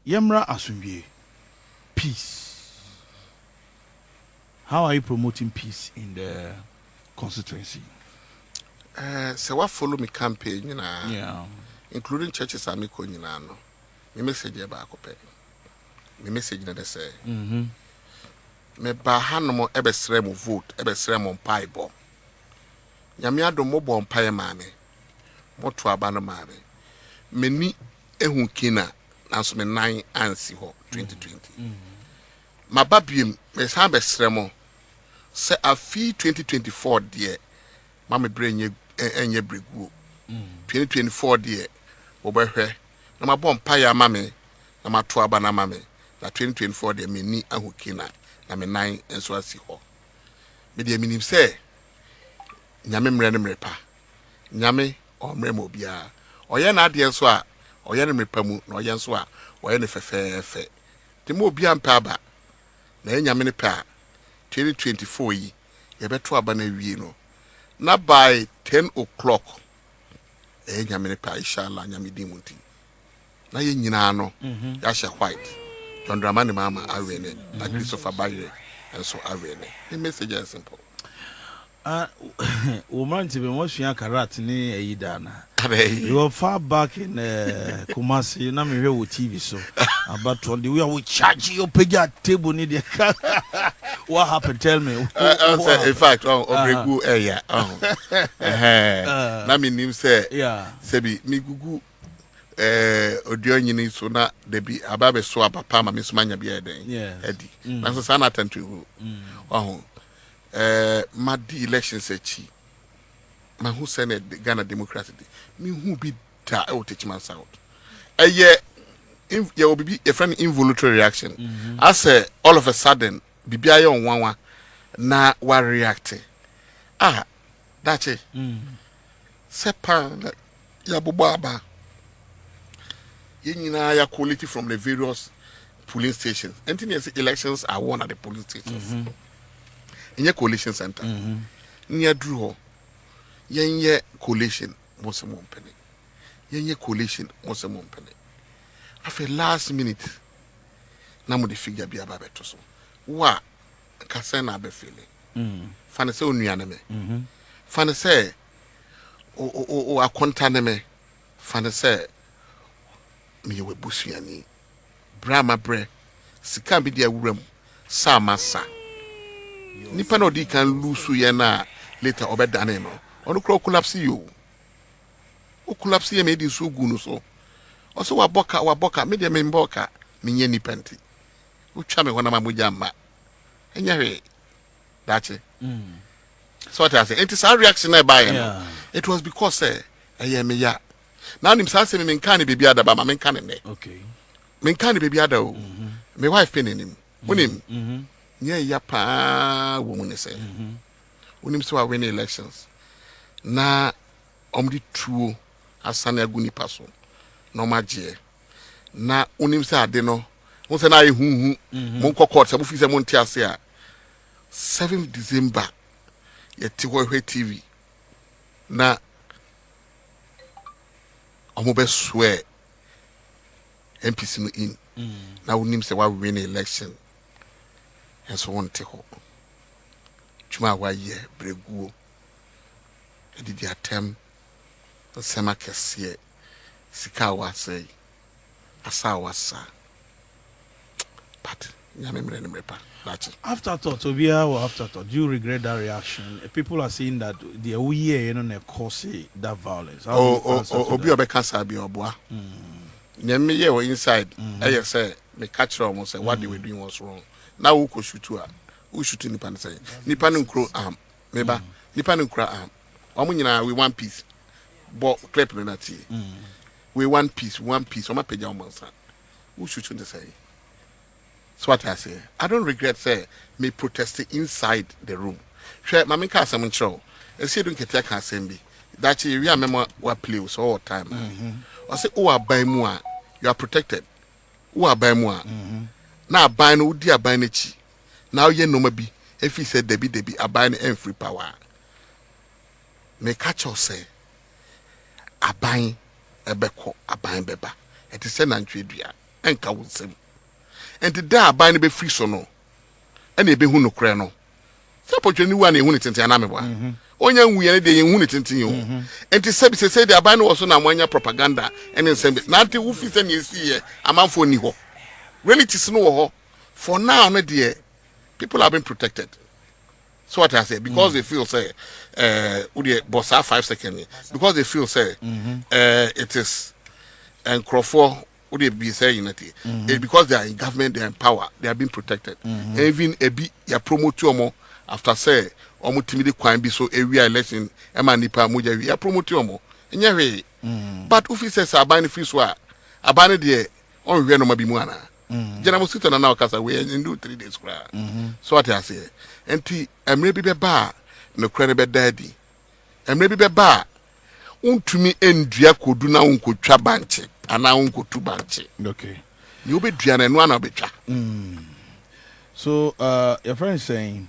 Yemra Asumbi, peace. How are you promoting peace in the constituency? So what follow me campaign, you know, Yeah. including churches and me going no. Me message about copy. Me message na say. Me ba hanom ebesre mo vote, ebesre mo mpaibo. Nyame adom mo bo mpae maame. Mo to aba no maame. Me ni ehun kina nanso me nan ansi ho 2020. Mababiem me san besre mo. Se afi 2024 de mama brenye enye bregu. 2024 de obehwe na mabɔ mpae ama me na mato aba na mame na 2024 de me ni ahukina na me nan enso asi ho me de minim sɛ nyame mre ne mrepa nyame omre mo bia ɔyɛ na ade enso a ɔyɛ ne mrepa mu na ɔyɛ enso a ɔyɛ ne fefeefe de mo bia mpa aba na nyame ne pa 2024 yi ye beto aba na wie no na by 10 o'clock nyame ne pa inshallah nyame di munti na ye nyina no ya hye white John Dramani mama awene na Christopher Bayre enso awene the message is simple woman to be more sure karat ni eyida na you are far back in Kumasi na me hwe wo TV so about on the way we charge your page table ni the what happened tell me in fact obregu eya na me nim say yeah sebi mi gugu odio nyini so na de bi ababe so apapa ma me so manya bia den edi na so sana attentu hu madi elections echi ma hu Senate Ghana democracy mi hu bi da e Techiman South ye obibi a friend involuntary reaction as all of a sudden bibia ye onwanwa na wa react that's it sepa ya bobaba yenyina ya quality from the various polling stations and elections are won at the polling stations in your coalition center near drew yenye coalition most penny yenye coalition most penny after last minute na mo de figure bia ba beto so wa kasa na be feeling fane se onuane me fane se o akonta ne me fane se me we busuani brama bre sika bi de awuram sa masa nipa no di kan lusu ye na later obedane no onu kro collapse you o collapse ye me di so gu no so o so waboka me de me mboka me nya nipa nti o twa me hona mamoja ma enya hwe dache so what I say it is a reaction na buy no it was because me ya now nim say me nkan bebi ada ba ma me nkan ne okay me nkan bebi ada o me wife pinning him wonim ya pa wo mu ne say wonim so win elections na omdi tuo asane aguni paso no magie na wonim say ade no won say na ye huhu mon court say bu fi say mon tiase a 7th December yeti hwe TV na omobe swear MPC no in na wonim say wa win election and so on te ho chuma wa ye breguo e di atem sema kese sika wa say asa wasa but nyame mre ne mrepa afterthought obia or afterthought do you regret that reaction people are saying that the we no cause that violence obi obeka sa bi oboa nyame ye wo inside I say me catch am say what they were doing was wrong now who ko shoot who shooting nipa say nipa no nkro meba nipa no nkra omo nyina we one piece but clip no na tie we one piece omo page omo say who shooting the say so what I say I don't regret say me protesting inside the room hwe mama ka asem nchro e say don ketia ka asem bi that we remember what play so all time I say o aban mu a you are protected o aban mu a na aban no di aban na chi na ye noma bi efi say debi aban na free power me catch us say aban ebeko aban beba it is say nantwe dua enka wo nsem enti da aban no be free so no ena ebe hu no kre no sapotwe ni wa na ehu ne tenten na meboa onya nwuye ne de ehu ne tenten yo enti se say the aban no wo so na mwanya propaganda ene nsem na ante wo fi se na esi ye amanfo ni ho realities no wo ho for now no de people have been protected. So what I say, because they feel say boss 5 seconds, because they feel say it is and Crawford would they be saying unity. Because they are in government, they are in power, they are being protected. Even a bit ya promote more after say almost timid crime be so area election emanipa muja ya promote more. Anyway, but if he says abani free swa abani de on we no mabimuana. Jana musita na kasa we and do 3 days kra. So what I say, enti emre bi be ba no kra ne be daddy. Emre bi be ba untumi endua kodu na unkotwa banche ana unkotu banche. Okay. You be dua na no ana betwa. So your friend is saying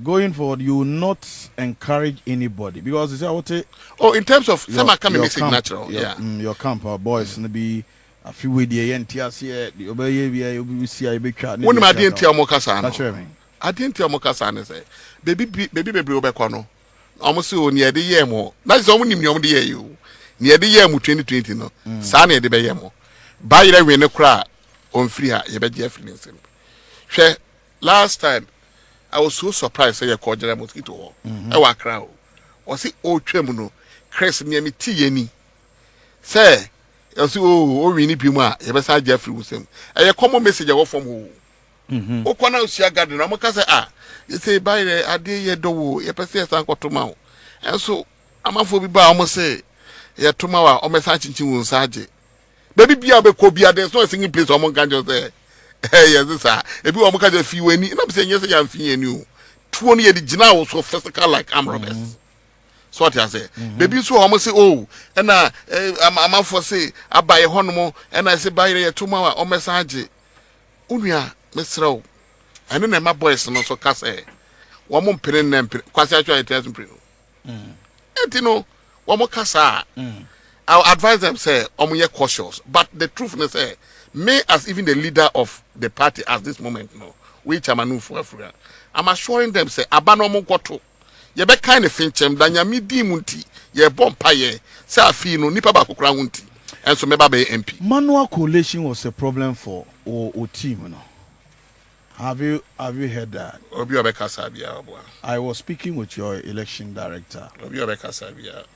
going forward you will not encourage anybody because it's what in terms of some are coming message natural. Your camp our boys and be a few with the NTS the obey we see I be chat. When I didn't tell Mokasa. That's what I mean. I didn't tell Mokasa and say baby obekono. Almost near the year more. That's only the year you near the year 2020 no. Sunny the bayemo. Buy the win a cry on free ye be Jeffrey. Last time I was so surprised say you called the mosquito. I was crowd. Was it old tremuno? Crest near me tea any. Say you see we need pima ye be say Jeffrey was him. A common message from who? O kwana usia garden no maka say you say buy the ade ye do ye pese san kwotoma o. And so amafo bi ba o say ye toma wa o mesa chinchin won saje. Baby bia be ko bia there's no a singing place o mo kan just say yes sir. Ebi o mo ka just fi wani na be say yes ya fi ani o. Tuo no ye di gina wo so physical like arm robbers. So what I say, baby, so almost say, oh, and I'm for say, I buy a honomo, and I say, buy a 2 hour or message. Unia, Miss Row, and then my boys and also Casse. One more pen and quasi it hasn't been. And you know, one more Casa. I'll advise them, say, you're cautious. But the truth is, say, me as even the leader of the party at this moment, no, which I'm a new for Africa, I'm assuring them, say, Abanomo Koto. Ye be kind of finchem da nyame di munti ye bompa ye say afi no nipa ba kokra wunti enso me ba be MP. Manual collation was a problem for o team no. Have you heard that? Obi obeka sabia obo. I was speaking with your election director. Obi obeka sabia.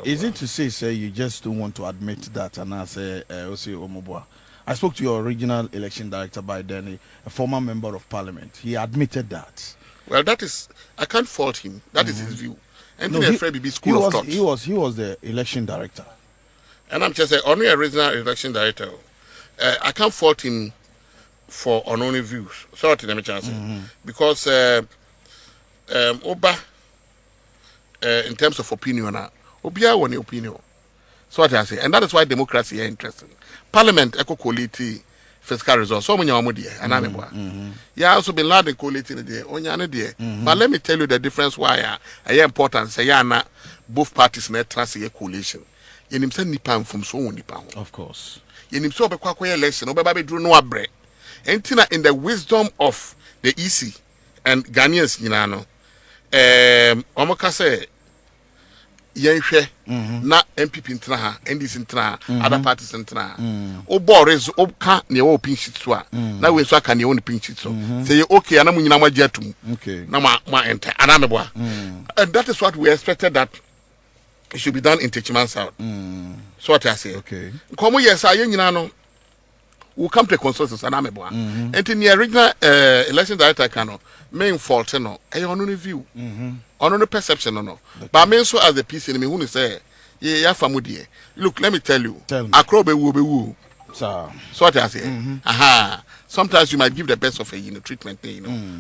Is it to say you just don't want to admit that and I say Omoboa? I spoke to your regional election director by then, a former member of parliament. He admitted that. Well, that is, I can't fault him. That is his view. And no, he was the election director. And I'm just saying, only a regional election director. I can't fault him for only views. Sorry, let me chance because Oba, in terms of opinion, Obia one opinion. So what I say, and that is why democracy is interesting. Parliament, echo quality. Fiscal results. So many amudi and I'm yeah, also been loud and collating the day. Onyane day. But let me tell you the difference why I important say na both parties net trans a coalition. Yenim say nipa from so nipa. Of course. Yenim so be kwa election. Obeba be dru no abre. Entina in the wisdom of the EC and Ghanaians nyina no. Omoka say yenhwe na MPP ntra ha NDC ntra ha other parties ntra ha o boris o ka ne o pin sheet so a na we so aka ne o ne pin sheet so say okay ana mu nyina ma atum okay na ma enter ana me boa and that is what we expected that it should be done in Techiman South. So what I say okay come yes aye nyina no we come to consensus ana me boa and in the original election director can main fault no e ono no view ono no perception no but me so as the PC me who say ye ya famudie look let me tell you akro be wu so what I say sometimes you might give the best of a treatment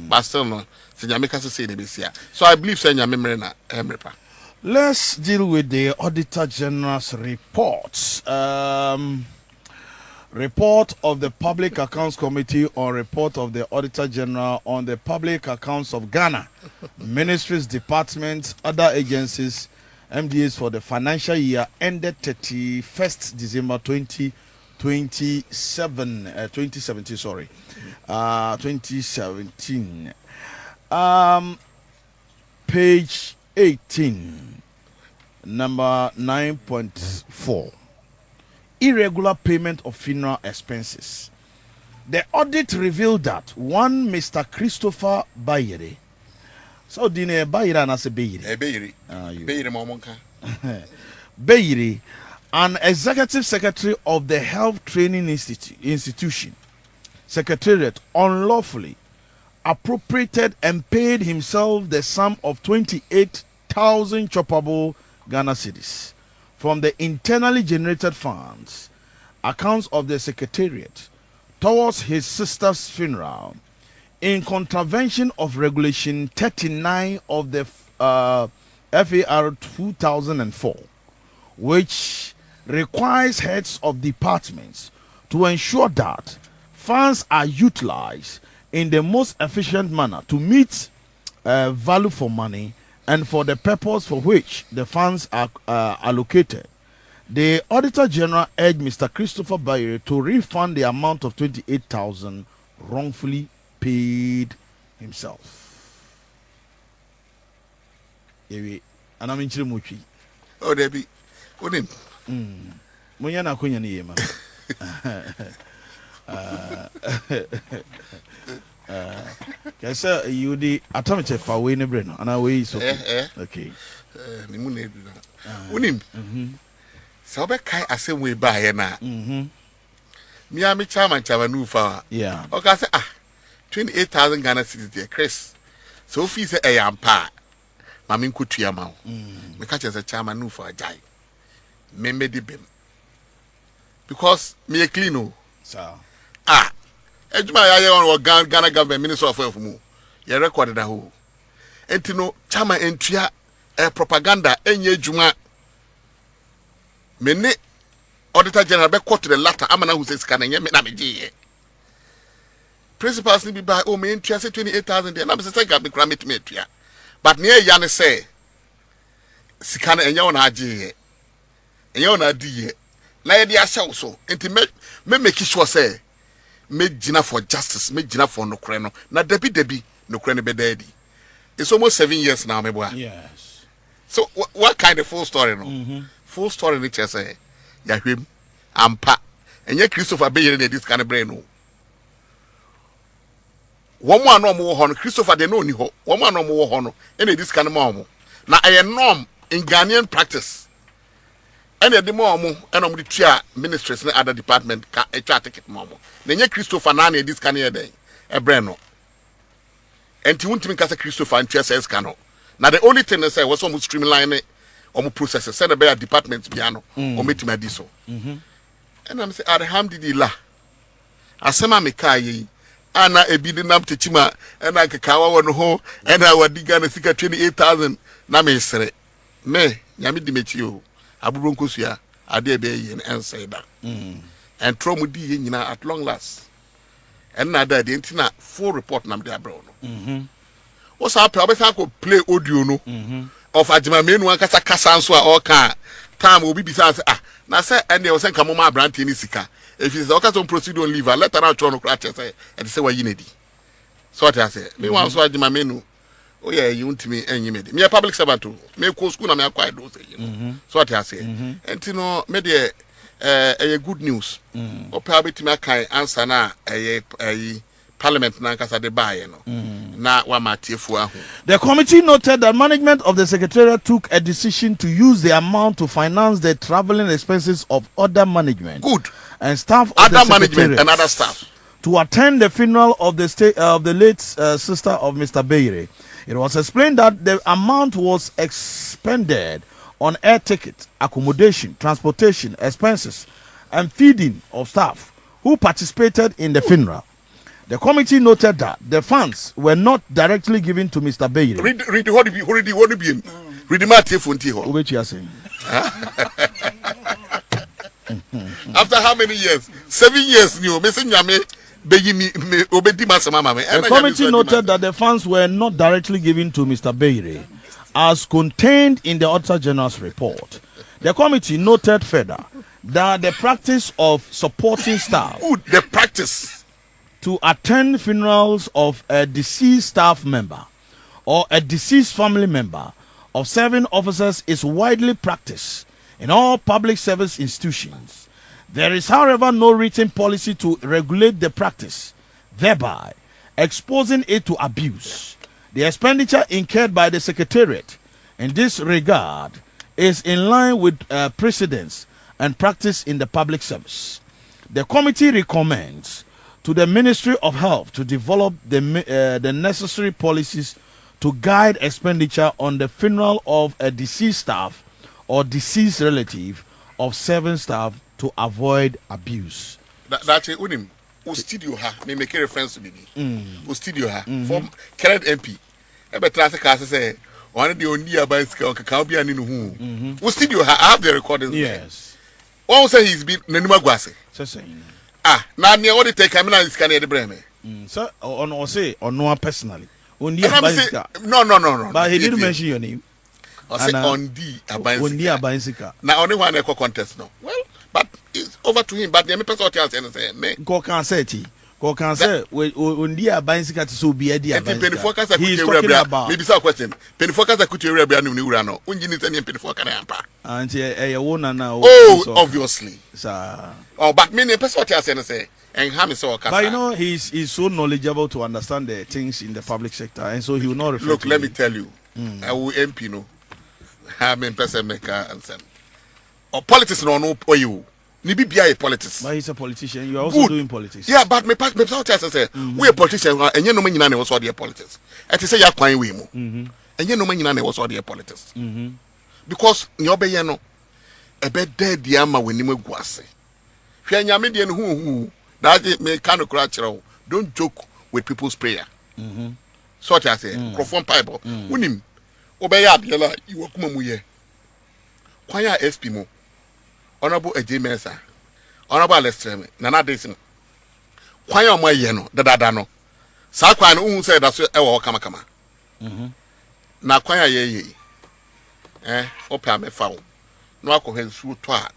but still no say nyameka say the besia so I believe say nyamemre na emrepa. Let's deal with the Auditor General's reports. Report of the Public Accounts Committee on report of the Auditor General on the public accounts of Ghana, ministries, departments, other agencies, MDAs for the financial year ended 31st December 2017, sorry. 2017. Page 18, number 9.4. Irregular payment of funeral expenses. The audit revealed that one Mr. Christopher Bayere, so dine Bayere and as a Bayere. Bayere, an executive secretary of the Health Training Institution, Secretariat, unlawfully appropriated and paid himself the sum of 28,000 choppable Ghana cedis from the internally generated funds, accounts of the Secretariat, towards his sister's funeral, in contravention of Regulation 39 of the FAR 2004, which requires heads of departments to ensure that funds are utilized in the most efficient manner to meet value for money and for the purpose for which the funds are allocated. The Auditor General urged Mr. Christopher Bayere to refund the amount of 28,000 wrongfully paid himself. And I'm in Chimuchi. Oh, Debbie. What him? Muyana Kunyani Yema. Kasa you the atomic for away in brain and away so okay. Unim. So be kai asem we buy na. Me am chairman chavanu fa. Yeah. Okay say 28,000 Ghana cedis there Chris. So fi say e yampa. Ma me nkotua ma wo. Me ka che say chairman nu fa jai. Me medi bem. Because me clean o. So ejuma ya ye on Ghana government minister of health mu. Ye recorded that ho. Enti no chama entua propaganda enye ejuma. Me ne Auditor General be court to the latter amana who says can enye me na me je. Principals ni bi buy me entua say 28,000 there. Na me say ga me kra me entua. But near ya ne say sika na enye ona aje. Enye ona adi ye. Na ye dia hye so. Enti me make sure say me gina for justice, me gina for nokre no. Na debi nokre ne be daddy. It's almost 7 years now, me boy. Yes. So what kind of full story no? Full story ni che say ya hwem ampa. Enye Christopher Bayere na this kind of brain no. Womo ano mo ho no Christopher de no ni ho. Womo ano mo ho no ene this kind of mo. Na a norm in Ghanaian practice. And the more and on the chair ministries and other department can a ticket momo. Then Christopher Nani this can year day a breno. And to want to make us a Christopher and says cano. Now the only thing they say was almost streamline it or processes, send a better departments piano or meet my diso. And I'm saying, Alhamdulillah. Asema Mekai, Anna a bidding up Techiman, and I can cow on ho, and I would dig on a 28,000. Name say, me, Yami Dimetio. Aburonkosia ade be yin answer that and trauma di nyina at long last and na that the full report nam dey abroad no what's up obesa ko play audio no of Ajima menu ankasa kasa nso a all kan time obi bisa say na say and dey say nka mama brand ni sika if is okay some procedure on leave letter out no crash say and say wa yinedi so what I say me wan so Ajima menu. Oh yeah, you want me any me. Me a public servant too. Me go school na me acquire those. So what I say. And you know, me the a good news. Or probably to me can answer na a parliament na kasa de buy no. Na wa matiefu ahu. The committee noted that management of the secretariat took a decision to use the amount to finance the traveling expenses of other management. Good. And staff of other the management and other staff to attend the funeral of the late sister of Mr. Bayere. It was explained that the amount was expended on air tickets, accommodation, transportation, expenses, and feeding of staff who participated in the funeral. The committee noted that the funds were not directly given to Mr. Bayere. Read what do you read the matter funti ho. What you are saying? After how many years? 7 years new. The committee noted that the funds were not directly given to Mr. Bayere, as contained in the Auditor General's report. The committee noted further that the practice of supporting staff the practice to attend funerals of a deceased staff member or a deceased family member of serving officers is widely practiced in all public service institutions. There is, however, no written policy to regulate the practice, thereby exposing it to abuse. The expenditure incurred by the Secretariat in this regard is in line with precedents and practice in the public service. The committee recommends to the Ministry of Health to develop the necessary policies to guide expenditure on the funeral of a deceased staff or deceased relative of serving staff to avoid abuse. That's it. O studio ha me make a reference to me. O studio ha from current MP. Ebe trust case say one the only abansika on kakao bia ni no hu. O studio ha I have the recordings. Yes. One say he's been nanima gwase. Na me what take am na sika na de breme. So on say on no personally. Only abansika. No. But he didn't mention your name. I say on the abansika. Only abansika. Na only one equal contest no. Well, but it's over to him. But the person what else say me. Go can say we only abansika to so be a He's talking about maybe some question. Penny focus could you rebel no urano. Unji ni tani penny focus na ampa. Auntie a wona na. Oh, obviously. Sir. Oh, but me the person what else say. And how so but you know he's so knowledgeable to understand the things in the public sector, and so he will not refer. Look, let me tell you, I will MP no. I mean person make answer. Or politics no or you. Ni be politics. But he's a politician. You are also doing politics. Yeah, but me what say we a politician and you no man nyina na was all the politics. And say ya kwan we mu. And you no man nyina na was all the politics. Because you obey no e be dead the ama we nim aguase. Hwe nyame de no hu. That me kind of crack. Don't joke with people's prayer. So what I say, Crofon Bible. Unim obey abiola you kuma mu ye. Kwanya SP mo. Honorable AJ Mensa. Honorable Lestreme. Nana Desim. Kwanya mo ye no dada no. Sa kwan no hu say that so e wo kama. Na kwanya ye. Opa me fa wo. No akọhwe su to a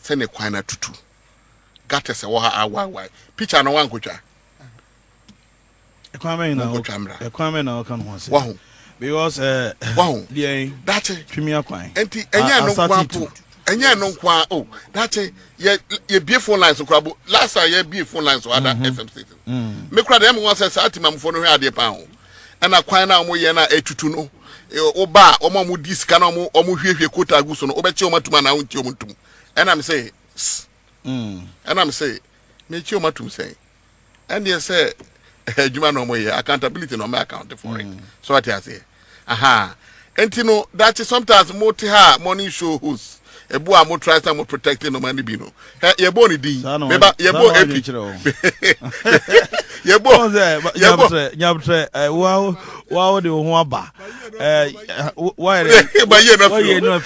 se ne kwan na tutu. Gata se wo ha awa picture no wan kotwa ekwame na kan ho se wahu because wahu that premier kwan enti enya no kwa oh that ye bie phone lines krabo last year ye bie phone lines other FM station me kra dem wan say atimamfo no hwe ade pa ho na kwan na mo ye na etutu no oba omo disika na omo hwehwe kota aguso no obeche omatuma na wonti omutum ena me say and I'm say, make you matum say. And you say, Juma no more accountability no more account for it. So what I say. Aha. And you know that is sometimes multi ha money show who's a boy more tries to more protecting no money bino. Ye boni di. Beba ye bo epi. Ye bo. Nyabre wow de ho aba. Why ye no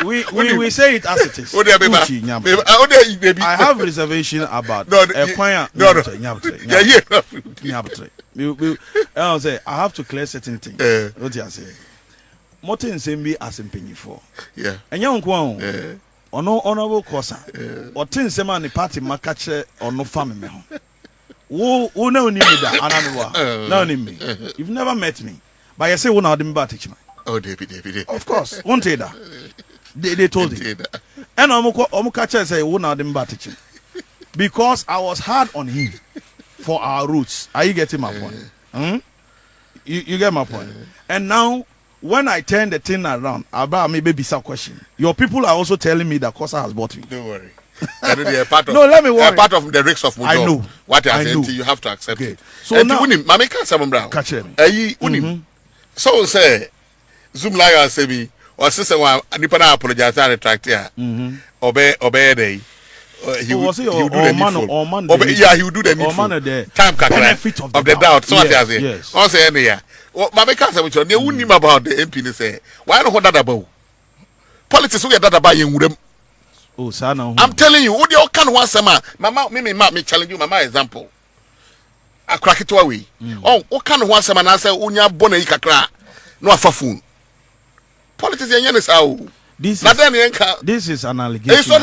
we say it as it is. I have reservation about I have to clear certain things. What you say? Motin sembi asempenyi for. Yeah. Enya nko ono honorable kosa. Otin sema ni party makache ono family me ho. Wo na oni me da anamewa. Na oni me. You've never met me. But you say wo na odem ba Techiman. Oh, David. Of course. Won't say that. They told him. And Omukacha say, "Who now them teaching?" Because I was hard on him for our roots. Are you getting my point? You get my point. And now, when I turn the thing around, about maybe be some question. Your people are also telling me that Kosa has bought me. Don't worry. Part of, no, let me worry. Part of the risks of Mujo. I know. What I said, you have to accept it. So now, Mami can't say Brown. Catch him. So say, Zoom liar say me. Or sister one nipa na apologize and retract here. Obey day. He will do the needful. Yeah, he will do the needful. Time benefit of the doubt. So what I say. Yes. I say any ya. My make answer which they wouldn't know about the MP say. Why not that about? Politics we get that about you them. Oh, sana. I'm telling you, who they all can want some mama me challenge you mama example. I crack it away. Oh, what can want some and I say unya bona ikakra no afafun. Politics and yes how This is an allegation. It's not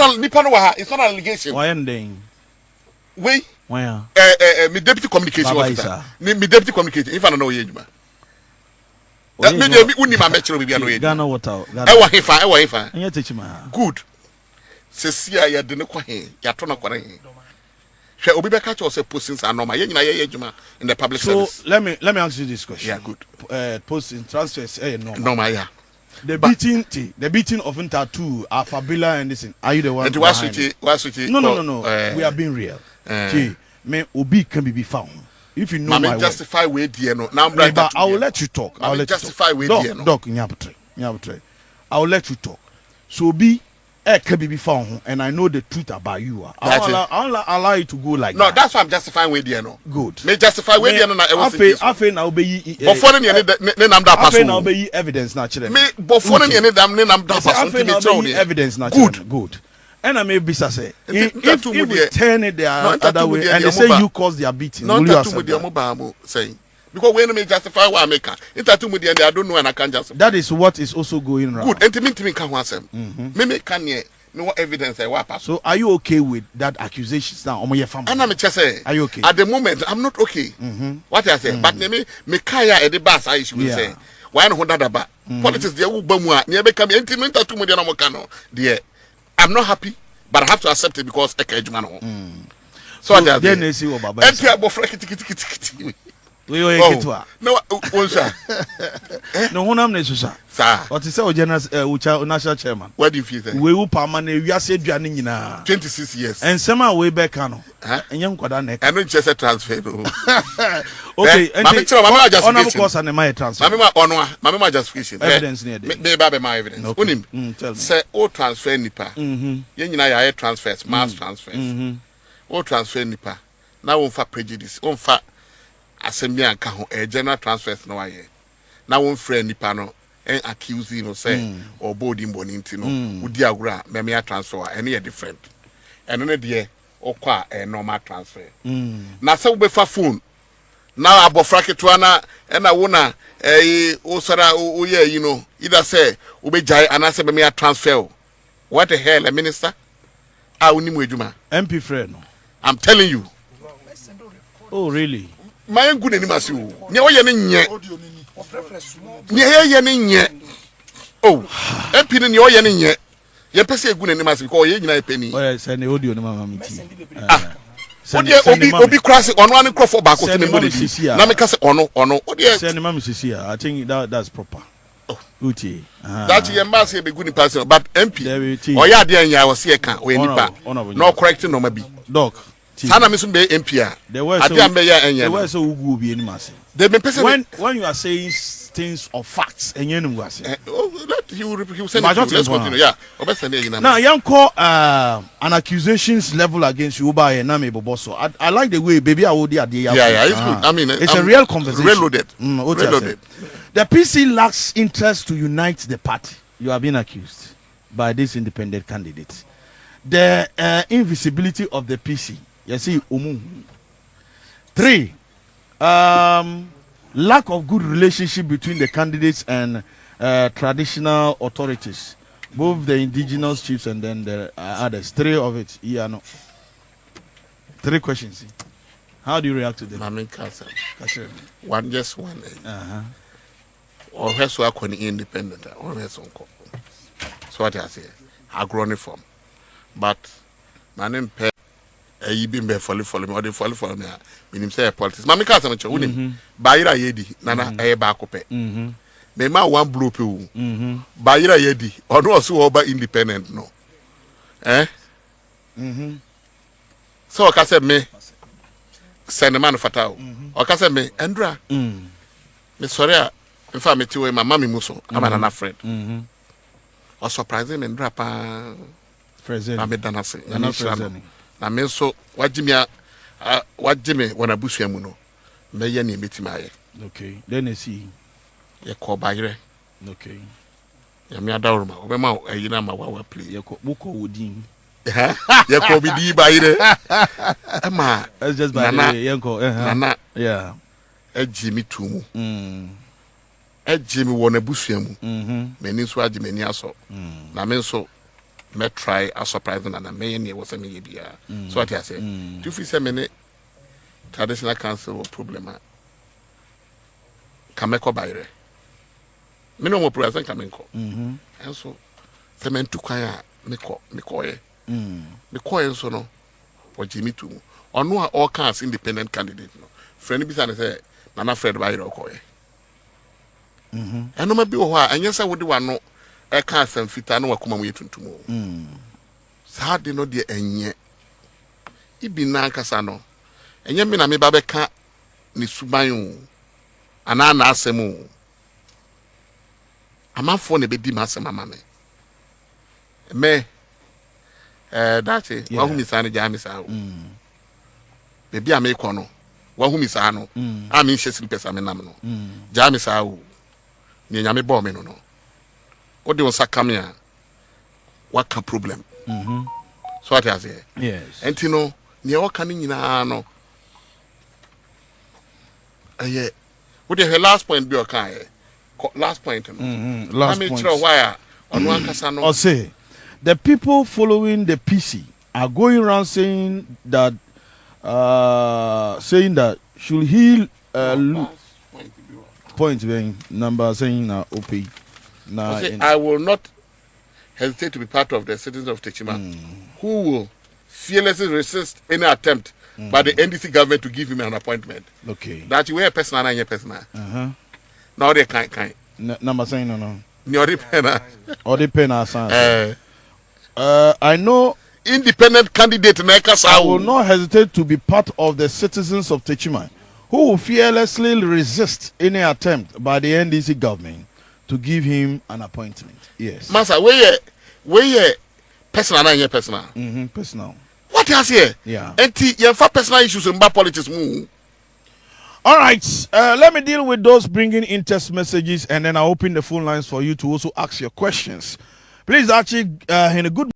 it's not an allegation. Why ending? Wait. Why? Me deputy communication officer. Me deputy communication. If I don't know you, man. Me uni ma metro bi ano ye. Ghana water. Ewa hefa. Anya Techiman. Good. Sesia ya de ne kwa he. Ya to na kware he. Hwe obi be catch us postings are normal. Ye nyina ye adwuma in the public service. So let me ask you this question. Yeah, good. Posting transfers normal. Normal, yeah. The beating of Inter2, Fabila and this. Are you the one? No. We are being real. Me Obi can be found. If you know my justify way there no. Now I will let you talk. I will let justify way there no. Doc, I will let you talk. So Obi can be found, and I know the truth about you. I'll allow you to go like that. No, that's why I'm justifying way there no. Good. Me justify way there no. I feel now be. Before any nam da pass. I feel now be evidence naturally. Me before any nam da pass. I feel now be evidence naturally. Good. And I may be say if we turn it the other way and they say you caused their beating, will you accept that? Saying because when me justify what I make and I don't know and I can't justify. That is what is also going around. Good. And to me can one say me can no evidence I wap. So are you okay with that accusations now on your family? And I'm just say are you okay? At the moment I'm not okay. What I say but me kaya at the bus I should say why no that ba politics there will be more near become intimate to me no can there. I'm not happy, but I have to accept it because so then they see what Baba is. No, no, I'm not sure. Sir, what is our general national chairman? What do you feel? We will permanent. We are said 26 years. And some way back, and young Kodanek. I don't just a transfer. Okay, and Mama just on course and my transfer. Mama just fishing. Evidence near the my evidence. Tell me. Say, oh, transfer nipa. I transfers, mass transfers. Oh, transfer nipa. Now, on for prejudice, on for assembly and a general transfers no aye. Now, on friend nipa no. And accuse you say or boarding bonintino would diagram memia transfer any different and only dear or qua a normal transfer. Now so be for phone now about fracketwana and I wanna a osara you know either say ube jai and I say memia transfer. What the hell a minister? I will need MP friend. I'm telling you. Oh really? My good animation. Nye oh empini ni oye ni nye ye pese egu ni mas because ye nyina e pani oh say na audio ni mama miti obi cross ono an crop back to me body na me ka say ono odi say ni mama sisi I think that's proper uti that ye mba say be good ni person but MP oya ade anya wo se ka we nipa no correcting no ma bi doc sana me so be MP a ade am be ya anya the way so ugu obi ni mas when you are saying things of facts and you know what he send let's continue yeah now yanko an accusations level against you by Name Boboso. I like the way baby I would yeah it's good. I mean it's a real conversation reloaded. The PC lacks interest to unite the party. You are being accused by this independent candidate. The invisibility of the PC you see 3 lack of good relationship between the candidates and traditional authorities, both the indigenous chiefs and then the others. 3 of it. Yeah, no. 3 questions. How do you react to them? I mean, one. Or has work on independent. Or has on. So what I say, agronic form, but my name. You been be follow me or they follow me. Minim say politics. Mami ka say me che unim. Bayira yedi nana e ba kope. Me ma one blue pe wo. Bayira yedi ono oso oba independent no. So ka say me send man fatao. O ka say me Andra. Me sorry a in fact me ti we mama me muso amana na friend. O surprise me Andra pa present. Ame dana say. Na present. Na me so wajimi wana busua mu no me ye ne metima ye okay then see ye ko bayre okay ya me adawruma obema ayina ma wa play ye ko buko wodin ye ko bi di bayre ama that's just by ye ko nana yeah ejimi tumu Jimmy won a busium. Many so Jimmy aso. Na men so me try a surprise and a man was a me bia. So what I say. Do you say many traditional council problem? Kameko bayre. Me no more present kamenko. And so the men to kwaya me koye so no or Jimmy too. Or no all kinds independent candidate no. Friend bisa say Nana Fred bayre okoye. And no maybe why and yes I would want no I can't send fit I know what come away to sad de no de enye ibi na nkasa no enye me na me ba beka ni suban ana na asemu amafo ne be di masema mama me that's it wa hu mi sa ne ja mi sa o bebi a me ko no wa hu mi sa no a me hye slippers ame nam no ja mi sa o ni nya me bo me no no o de on sakamia what can problem so what I say yes and you know near what can nyina no yeah what the last point be okay last point no last point point on one kasa no or say the people following the PC are going around saying that should he point being number saying OP now I will not hesitate to be part of the citizens of Techiman who will fearlessly resist any attempt by the NDC government to give him an appointment. Okay. That you wear personal and your personal. Now they can't. Number saying no. Nyori pena. Or the pen I know independent candidate I will not hesitate to be part of the citizens of Techiman who will fearlessly resist any attempt by the NDC government to give him an appointment. Yes. Master, where personal and your personal. Personal. What else here? Yeah. And you have personal issues in politics. All right. Let me deal with those bringing interest messages, and then I'll open the phone lines for you to also ask your questions. Please, actually, in a good